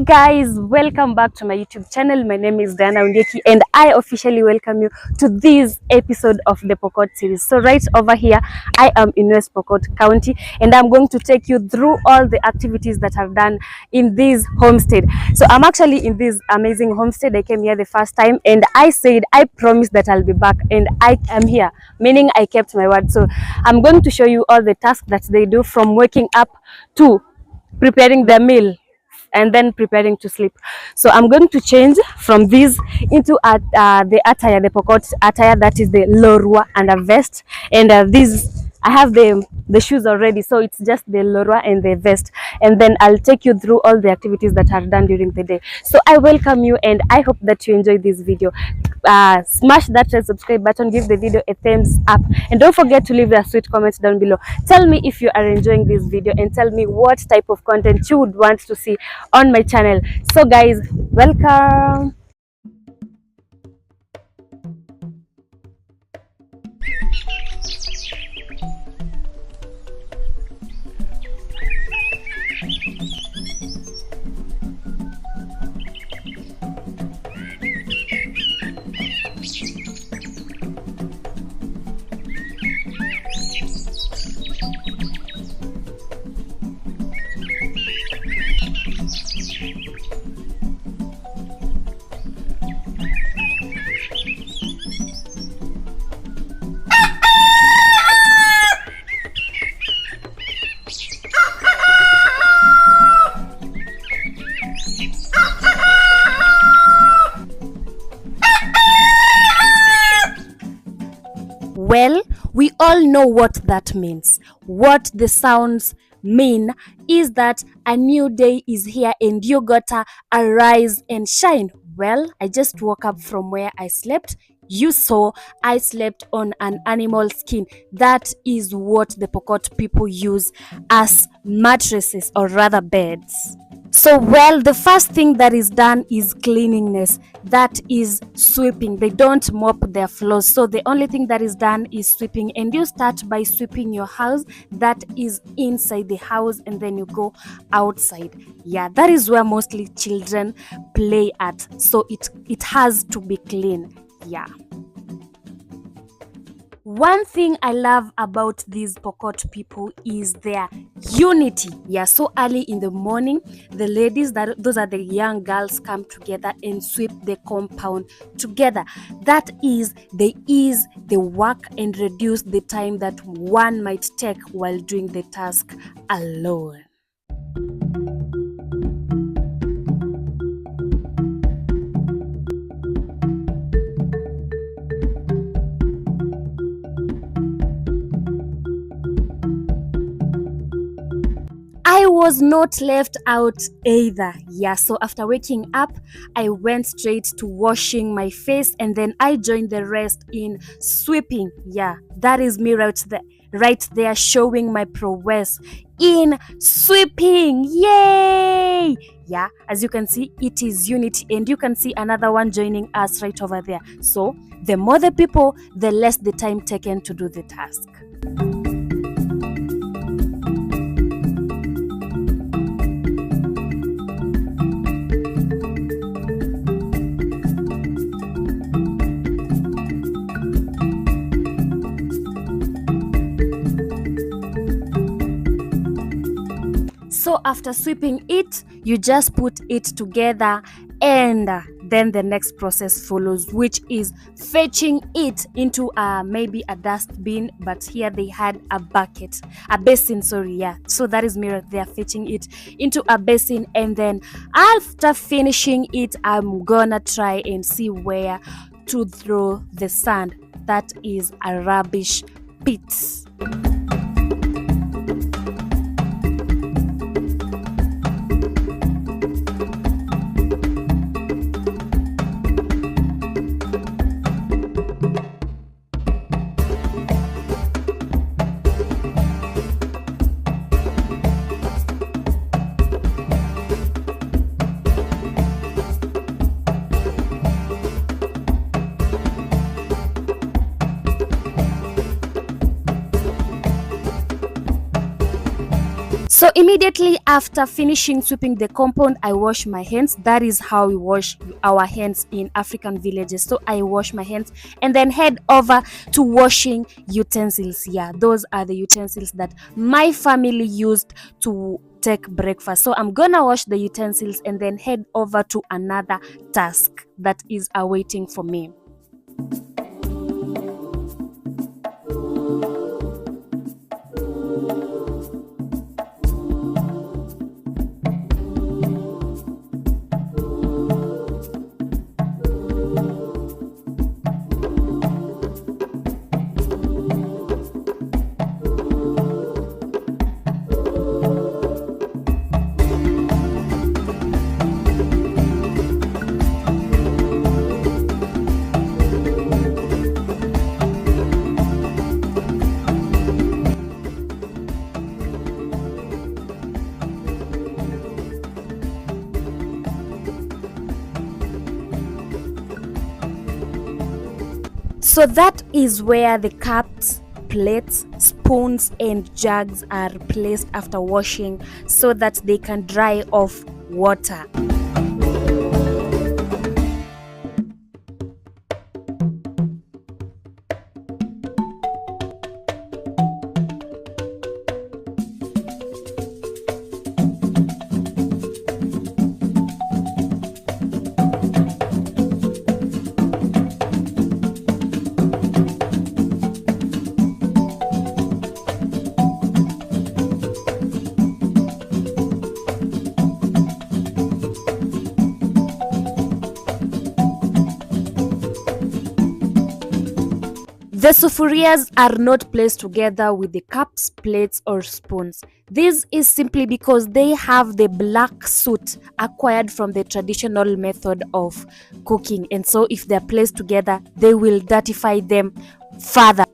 Guys, welcome back to my YouTube channel. My name is Diana Ungeki and I officially welcome you to this episode of the Pokot series. So right over here, I am in West Pokot County and I'm going to take you through all the activities that I've done in this homestead. So I'm actually in this amazing homestead. I came here the first time and I said I promised that I'll be back, and I am here, meaning I kept my word. So I'm going to show you all the tasks that they do, from waking up to preparing the meal and then preparing to sleep. So I'm going to change from this into the attire, the Pokot attire, that is the lorua and a vest. And this, I have the shoes already, so it's just the lorua and the vest. And then I'll take you through all the activities that are done during the day. So I welcome you and I hope that you enjoy this video. Smash that red subscribe button, give the video a thumbs up, and don't forget to leave a sweet comment down below. Tell me if you are enjoying this video and tell me what type of content you would want to see on my channel. So guys, welcome. Well, we all know what that means. What the sounds mean is that a new day is here and you gotta arise and shine. Well, I just woke up from where I slept. You saw I slept on an animal skin. That is what the Pokot people use as mattresses, or rather beds. So, well, the first thing that is done is cleanliness. That is sweeping. They don't mop their floors. So the only thing that is done is sweeping. And you start by sweeping your house, that is inside the house, and then you go outside. Yeah, that is where mostly children play at. So it has to be clean. Yeah. One thing I love about these Pokot people is their unity. Yeah, so early in the morning, the ladies, those are the young girls, come together and sweep the compound together. That is, they ease the work and reduce the time that one might take while doing the task alone. I was not left out either. Yeah, so after waking up, I went straight to washing my face, and then I joined the rest in sweeping. Yeah, that is me right there showing my prowess in sweeping. Yay! Yeah, as you can see, it is unity, and you can see another one joining us right over there. So the more the people, the less the time taken to do the task. So after sweeping it, you just put it together, and then the next process follows, which is fetching it into maybe a dustbin, but here they had a basin, sorry. Yeah, so that is me right there, fetching it into a basin. And then after finishing it, I'm gonna try and see where to throw the sand. That is a rubbish pit. So immediately after finishing sweeping the compound, I wash my hands. That is how we wash our hands in African villages. So I wash my hands and then head over to washing utensils. Yeah, those are the utensils that my family used to take breakfast. So I'm gonna wash the utensils and then head over to another task that is awaiting for me. So that is where the cups, plates, spoons and jugs are placed after washing so that they can dry off water. The sufurias are not placed together with the cups, plates or spoons. This is simply because they have the black soot acquired from the traditional method of cooking, and so if they are placed together, they will dirtify them further.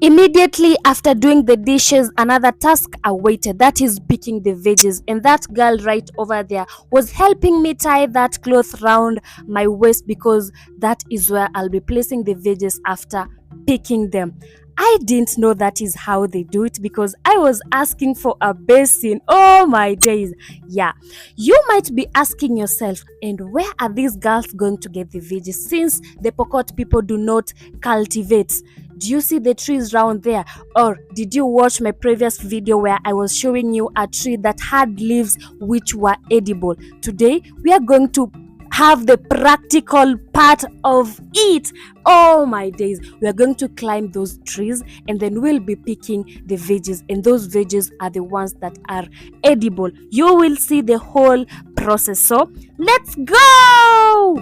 Immediately after doing the dishes, another task awaited, that is picking the veggies, and that girl right over there was helping me tie that cloth round my waist because that is where I'll be placing the veggies after picking them. I didn't know that is how they do it because I was asking for a basin. Oh my days. Yeah, you might be asking yourself, and where are these girls going to get the veggies since the Pokot people do not cultivate? Do you see the trees round there? Or did you watch my previous video where I was showing you a tree that had leaves which were edible? Today we are going to have the practical part of it. Oh my days, we are going to climb those trees and then we'll be picking the veggies, and those veggies are the ones that are edible. You will see the whole process, so let's go.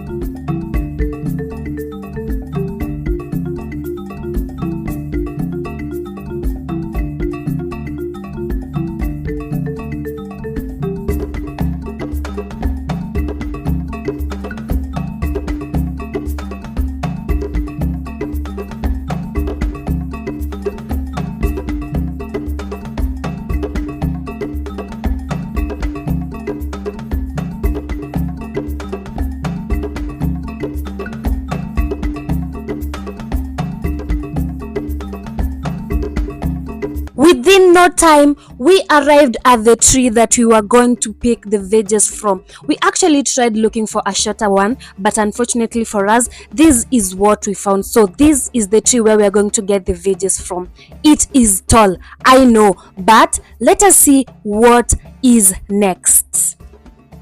Within no time, we arrived at the tree that we were going to pick the veggies from. We actually tried looking for a shorter one, but unfortunately for us, this is what we found. So this is the tree where we are going to get the veggies from. It is tall, I know, but let us see what is next.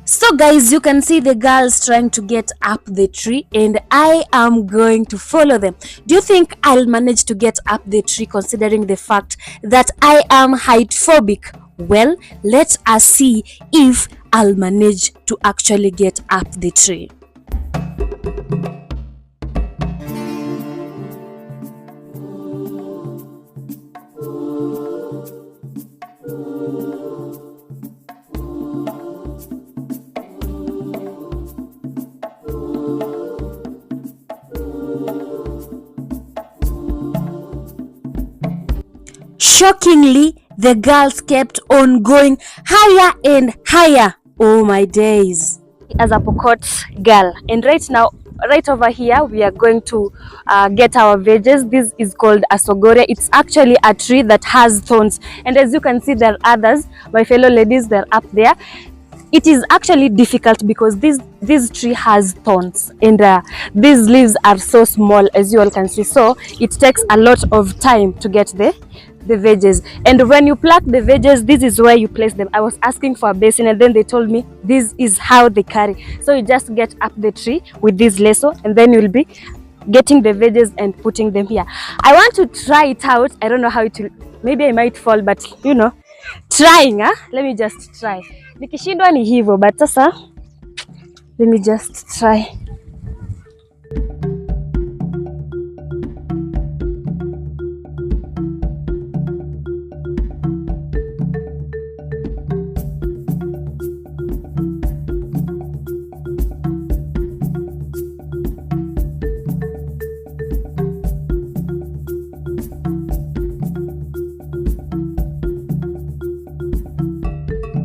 So guys, you can see the girls trying to get up the tree and I am going to follow them. Do you think I'll manage to get up the tree considering the fact that I am height phobic? Well, let us see if I'll manage to actually get up the tree. Shockingly, the girls kept on going higher and higher. Oh my days. As a Pokot girl, and right now right over here we are going to get our veggies. This is called asogoria. It's actually a tree that has thorns, and as you can see, there are others, my fellow ladies, they're up there. It is actually difficult because this tree has thorns, and these leaves are so small, as you all can see, so it takes a lot of time to get the veggies. And when you pluck the veggies, this is where you place them. I was asking for a basin, and then they told me this is how they carry. So you just get up the tree with this lasso, and then you'll be getting the veggies and putting them here. I want to try it out. I don't know how it will, maybe I might fall, but you know, trying, let me just try. Nikishindwa ni hivyo, but sasa let me just try.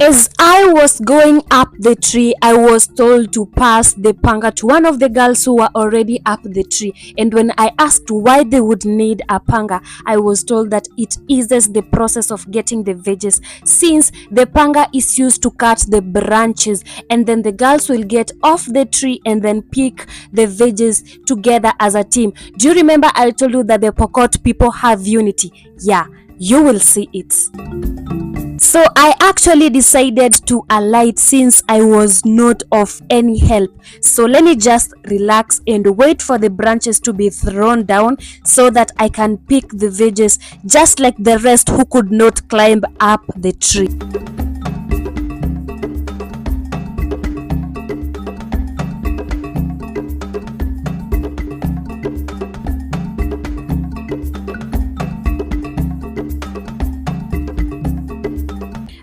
As I was going up the tree, I was told to pass the panga to one of the girls who were already up the tree. And when I asked why they would need a panga, I was told that it eases the process of getting the veggies, since the panga is used to cut the branches, and then the girls will get off the tree and then pick the veggies together as a team. Do you remember I told you that the Pokot people have unity? Yeah, you will see it. So I actually decided to alight since I was not of any help. So let me just relax and wait for the branches to be thrown down so that I can pick the veggies just like the rest who could not climb up the tree.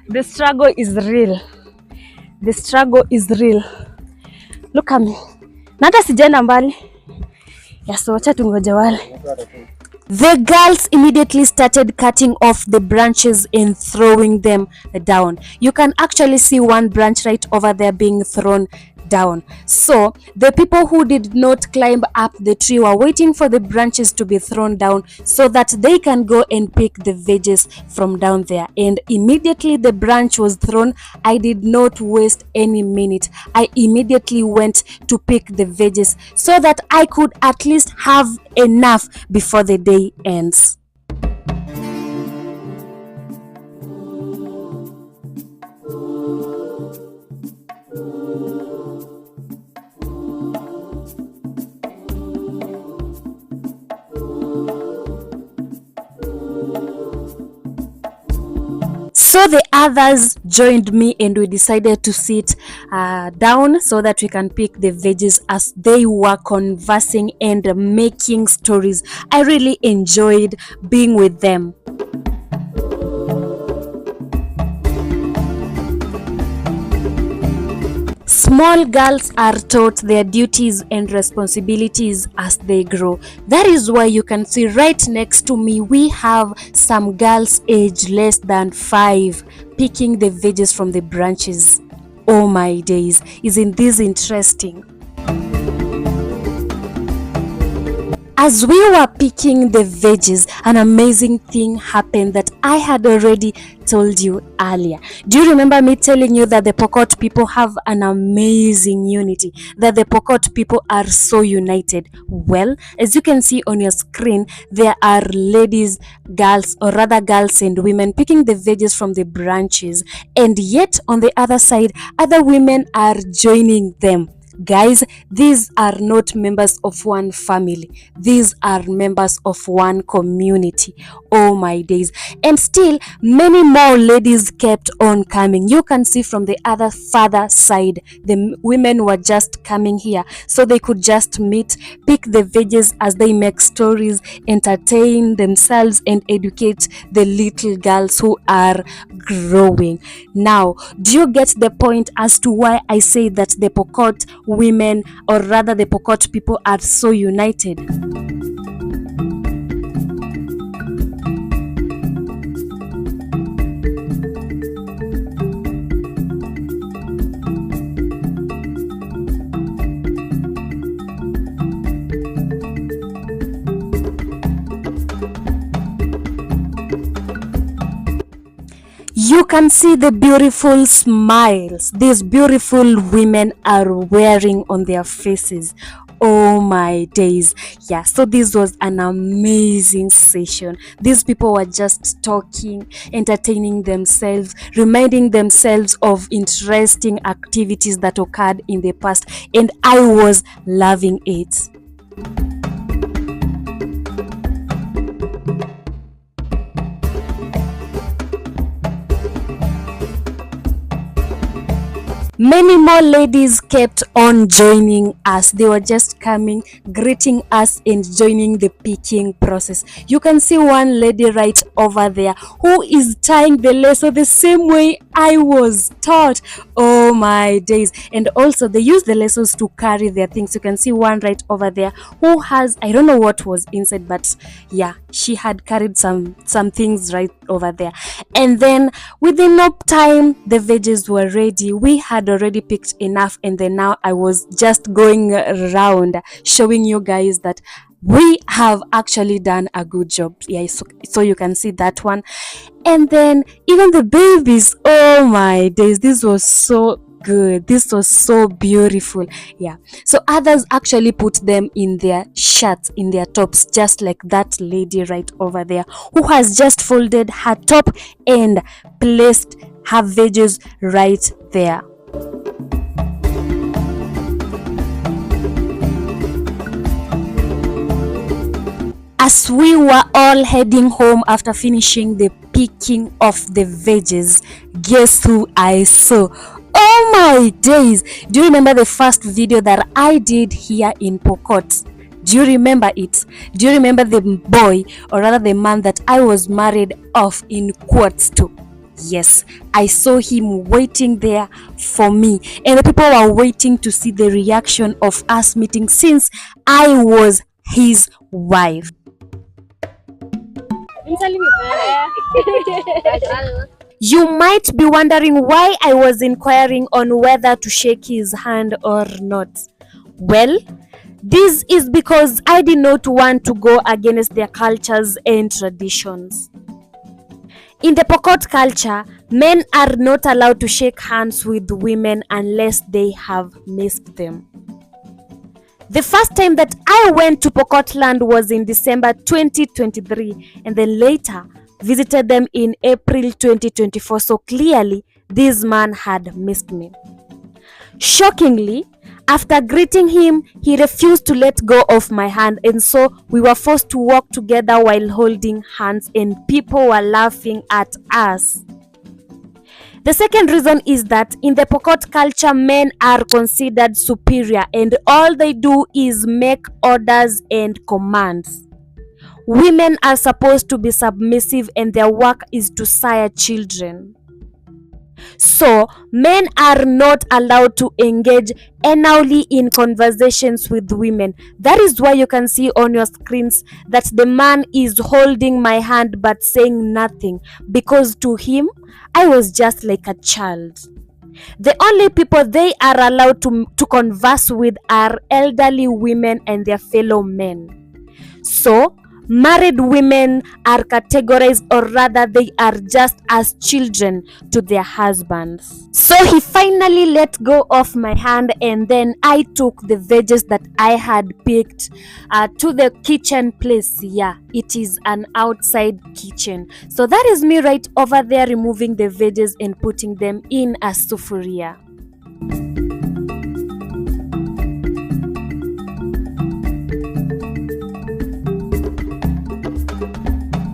The struggle is real. The struggle is real. Look at me. Nata sijaenda mbali. So wacha tungoje wale. The girls immediately started cutting off the branches and throwing them down. You can actually see one branch right over there being thrown down. So the people who did not climb up the tree were waiting for the branches to be thrown down so that they can go and pick the veggies from down there. And immediately the branch was thrown, I did not waste any minute. I immediately went to pick the veggies so that I could at least have enough before the day ends. So the others joined me and we decided to sit down so that we can pick the veggies as they were conversing and making stories. I really enjoyed being with them. Small girls are taught their duties and responsibilities as they grow. That is why you can see right next to me we have some girls aged less than 5 picking the veggies from the branches. Oh my days, isn't this interesting? As we were picking the veggies, an amazing thing happened that I had already told you earlier. Do you remember me telling you that the Pokot people have an amazing unity, that the Pokot people are so united? Well, as you can see on your screen, there are ladies, girls, or rather girls and women picking the veggies from the branches, and yet on the other side, other women are joining them. Guys, these are not members of one family. These are members of one community. Oh my days. And still, many more ladies kept on coming. You can see from the other father side, the women were just coming here so they could just meet, pick the veggies as they make stories, entertain themselves and educate the little girls who are growing. Now, do you get the point as to why I say that the Pokot women, or rather the Pokot people, are so united? You can see the beautiful smiles these beautiful women are wearing on their faces. Oh my days. Yeah, so this was an amazing session. These people were just talking, entertaining themselves, reminding themselves of interesting activities that occurred in the past, and I was loving it. Many more ladies kept on joining us. They were just coming, greeting us and joining the picking process. You can see one lady right over there who is tying the lasso the same way I was taught. Oh my days. And also they use the lassos to carry their things. You can see one right over there who has, I don't know what was inside, but yeah, she had carried some things right over there. And then within no time the veggies were ready. We had already picked enough, and then now I was just going around showing you guys that we have actually done a good job. Yeah, so you can see that one. And then even the babies, oh my days, this was so good. This was so beautiful. Yeah, so others actually put them in their shirts, in their tops, just like that lady right over there who has just folded her top and placed her veggies right there. As we were all heading home after finishing the picking of the veggies, guess who I saw? Oh my days! Do you remember the first video that I did here in Pokot? Do you remember it? Do you remember the boy, or rather the man that I was married off in quotes to? Yes, I saw him waiting there for me, and the people were waiting to see the reaction of us meeting since I was his wife. You might be wondering why I was inquiring on whether to shake his hand or not. Well, this is because I did not want to go against their cultures and traditions. In the Pokot culture, men are not allowed to shake hands with women unless they have missed them. The first time that I went to Pokot land was in December 2023, and then later visited them in April 2024. So clearly, this man had missed me. Shockingly, after greeting him, he refused to let go of my hand, and so we were forced to walk together while holding hands, and people were laughing at us. The second reason is that in the Pokot culture, men are considered superior and all they do is make orders and commands. Women are supposed to be submissive and their work is to sire children. So, men are not allowed to engage anally in conversations with women. That is why you can see on your screens that the man is holding my hand but saying nothing, because to him, I was just like a child. The only people they are allowed to converse with are elderly women and their fellow men. So, married women are categorized, or rather they are just as children to their husbands. So he finally let go of my hand, and then I took the veggies that I had picked to the kitchen place. Yeah, it is an outside kitchen. So that is me right over there removing the veggies and putting them in a sufuria.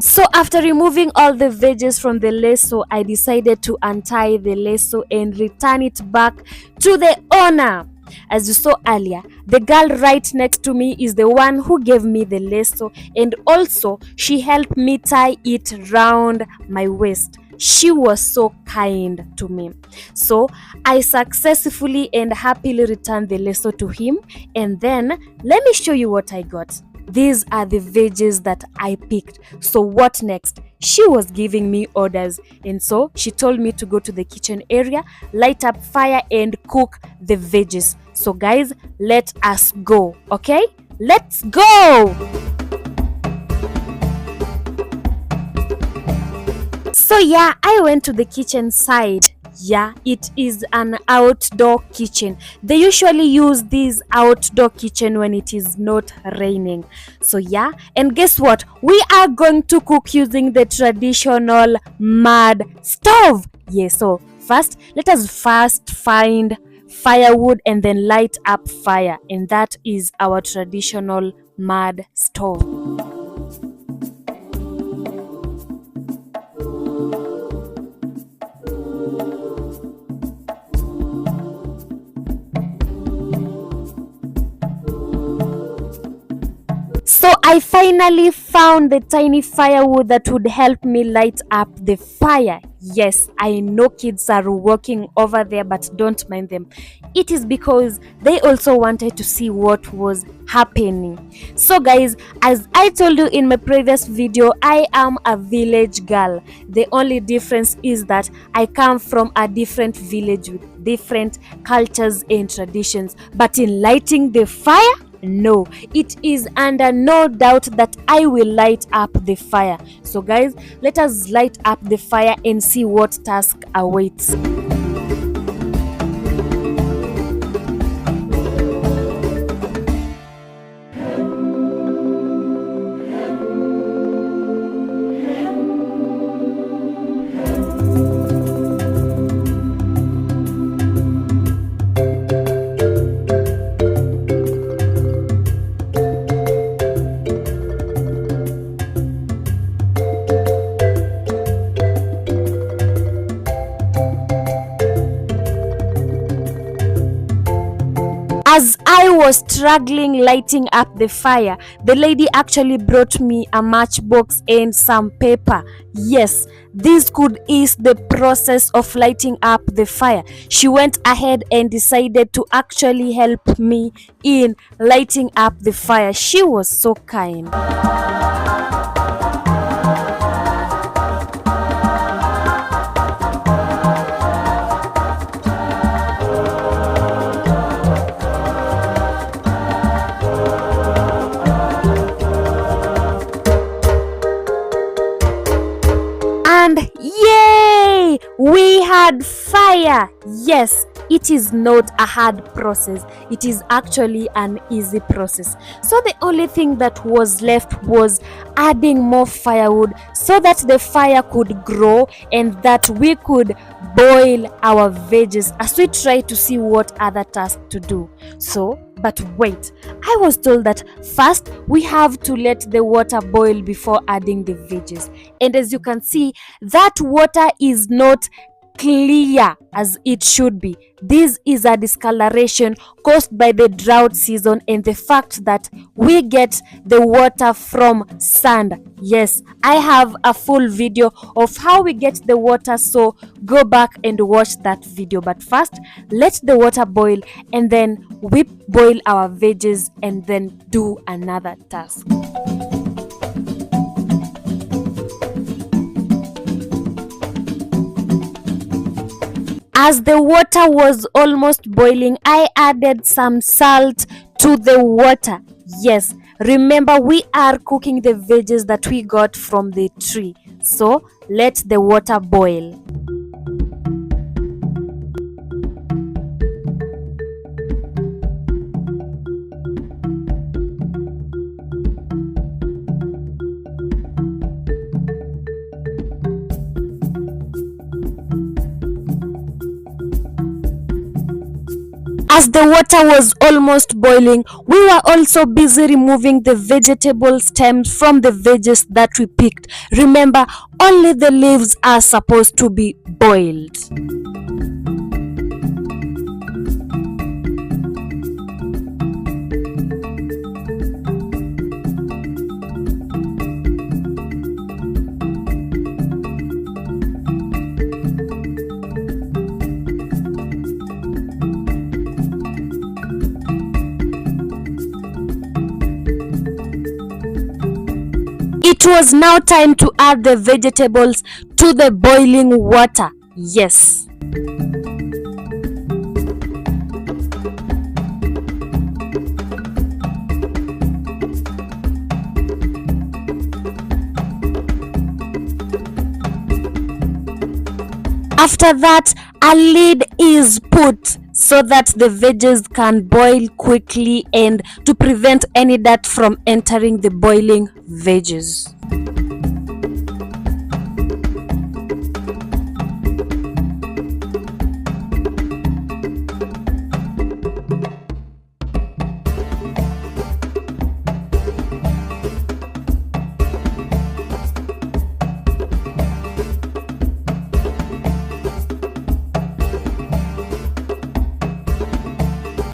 So after removing all the veggies from the lasso, I decided to untie the lasso and return it back to the owner. As you saw earlier, the girl right next to me is the one who gave me the lasso, and also she helped me tie it round my waist. She was so kind to me. So I successfully and happily returned the lasso to him, and then let me show you what I got. These are the veggies that I picked. So what next? She was giving me orders, and so she told me to go to the kitchen area, light up fire and cook the veggies. So guys, let us go, okay? Let's go! So yeah, I went to the kitchen side. Yeah, it is an outdoor kitchen. They usually use this outdoor kitchen when it is not raining. So yeah, and guess what? We are going to cook using the traditional mud stove. Yeah, so first, let us first find firewood and then light up fire. And that is our traditional mud stove. So I finally found the tiny firewood that would help me light up the fire. Yes, I know kids are walking over there, but don't mind them. It is because they also wanted to see what was happening. So guys, as I told you in my previous video, I am a village girl. The only difference is that I come from a different village with different cultures and traditions. But in lighting the fire, no, it is under no doubt that I will light up the fire. So guys, let us light up the fire and see what task awaits. As I was struggling lighting up the fire, the lady actually brought me a matchbox and some paper. Yes, this could ease the process of lighting up the fire. She went ahead and decided to actually help me in lighting up the fire. She was so kind. And yay! We had fire! Yes, it is not a hard process. It is actually an easy process. So the only thing that was left was adding more firewood so that the fire could grow and that we could boil our veggies as we try to see what other tasks to do. So, but wait, I was told that first we have to let the water boil before adding the veggies. And as you can see, that water is not clear as it should be. This is a discoloration caused by the drought season and the fact that we get the water from sand. Yes, I have a full video of how we get the water, so go back and watch that video. But first, let the water boil and then we boil our veggies and then do another task. As the water was almost boiling, I added some salt to the water. Yes, remember we are cooking the veggies that we got from the tree. So let the water boil. As the water was almost boiling, we were also busy removing the vegetable stems from the veggies that we picked. Remember, only the leaves are supposed to be boiled. It was now time to add the vegetables to the boiling water. Yes. After that, a lid is put so that the veggies can boil quickly and to prevent any dirt from entering the boiling veggies.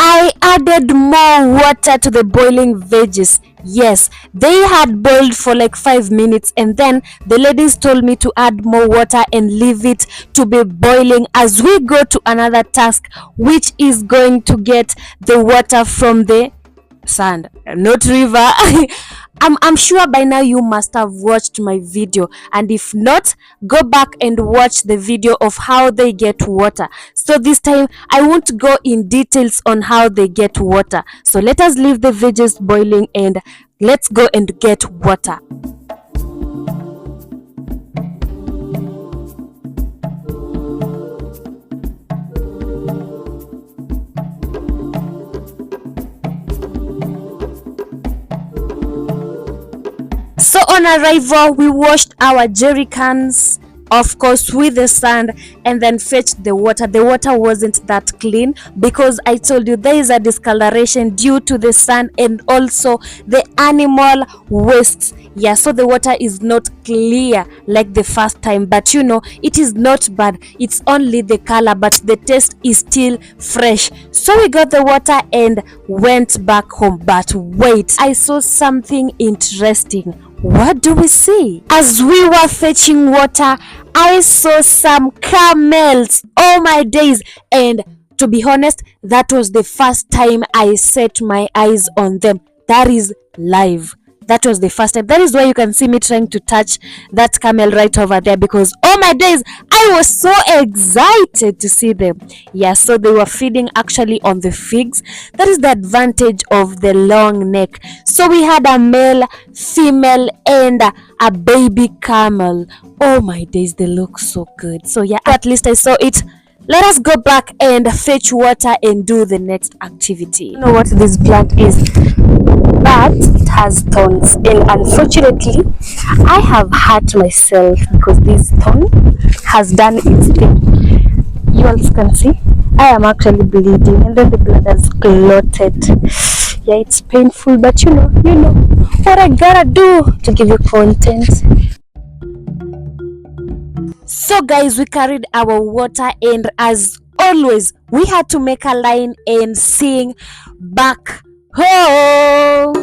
I added more water to the boiling veggies. Yes, they had boiled for like 5 minutes, and then the ladies told me to add more water and leave it to be boiling as we go to another task, which is going to get the water from the sand, not river. I'm sure by now you must have watched my video, and if not, go back and watch the video of how they get water. So this time I won't go in details on how they get water. So let us leave the veggies boiling and let's go and get water. So on arrival, we washed our jerry cans, of course, with the sand, and then fetched the water. The water wasn't that clean because I told you there is a discoloration due to the sand and also the animal wastes. Yeah, so the water is not clear like the first time, but you know, it is not bad. It's only the color, but the taste is still fresh. So we got the water and went back home. But wait, I saw something interesting. What do we see? As we were fetching water, I saw some camels. Oh my days. And to be honest, that was the first time I set my eyes on them. That is live. That was the first time. That is why you can see me trying to touch that camel right over there, because oh my days, I was so excited to see them. Yeah, so they were feeding actually on the figs. That is the advantage of the long neck. So we had a male, female, and a baby camel. Oh my days, they look so good. So yeah, at least I saw it. Let us go back and fetch water and do the next activity. You know what this plant is? But it has thorns, and unfortunately I have hurt myself because this thorn has done its thing. You all can see I am actually bleeding, and then the blood has clotted. Yeah, it's painful, but you know what I gotta do to give you content. So guys, we carried our water, and as always we had to make a line and sing back home.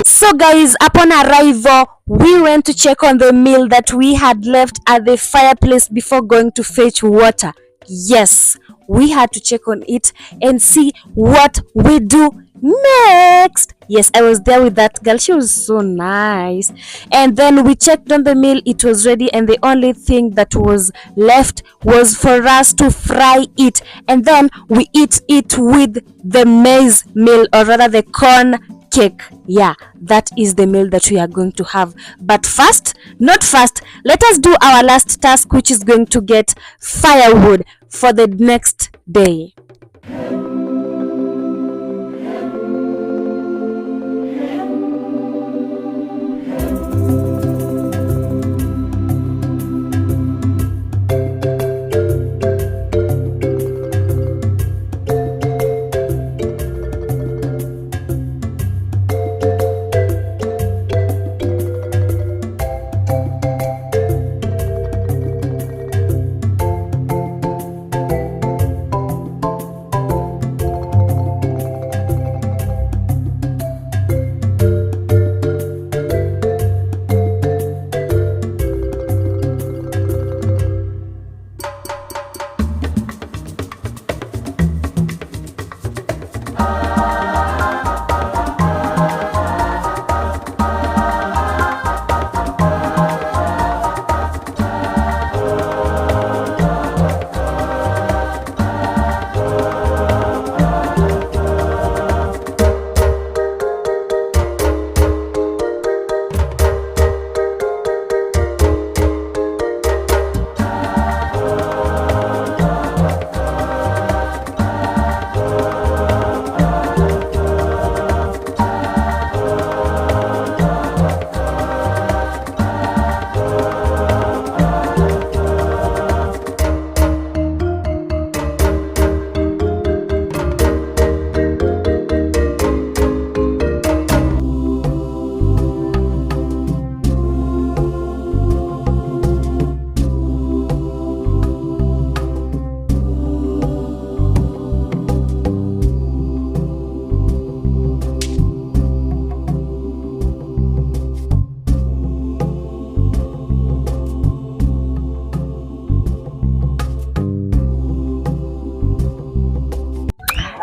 So guys, upon arrival, we went to check on the meal that we had left at the fireplace before going to fetch water. Yes, we had to check on it and see what we do next. Yes, I was there with that girl. She was so nice. And then we checked on the meal. It was ready, and the only thing that was left was for us to fry it, and then we eat it with the maize meal, or rather the corn cake. Yeah, that is the meal that we are going to have. But first, not first, let us do our last task, which is going to get firewood for the next day.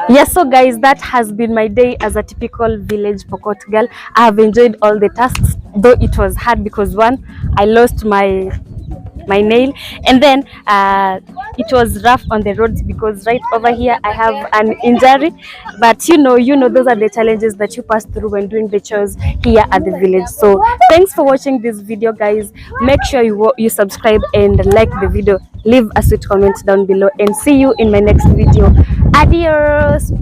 Yes, so guys, that has been my day as a typical village Pokot girl. I have enjoyed all the tasks, though it was hard because one, I lost my nail, and then it was rough on the roads because right over here I have an injury. But you know those are the challenges that you pass through when doing the chores here at the village. So thanks for watching this video, guys. Make sure you subscribe and like the video, leave a sweet comment down below, and see you in my next video. Adios.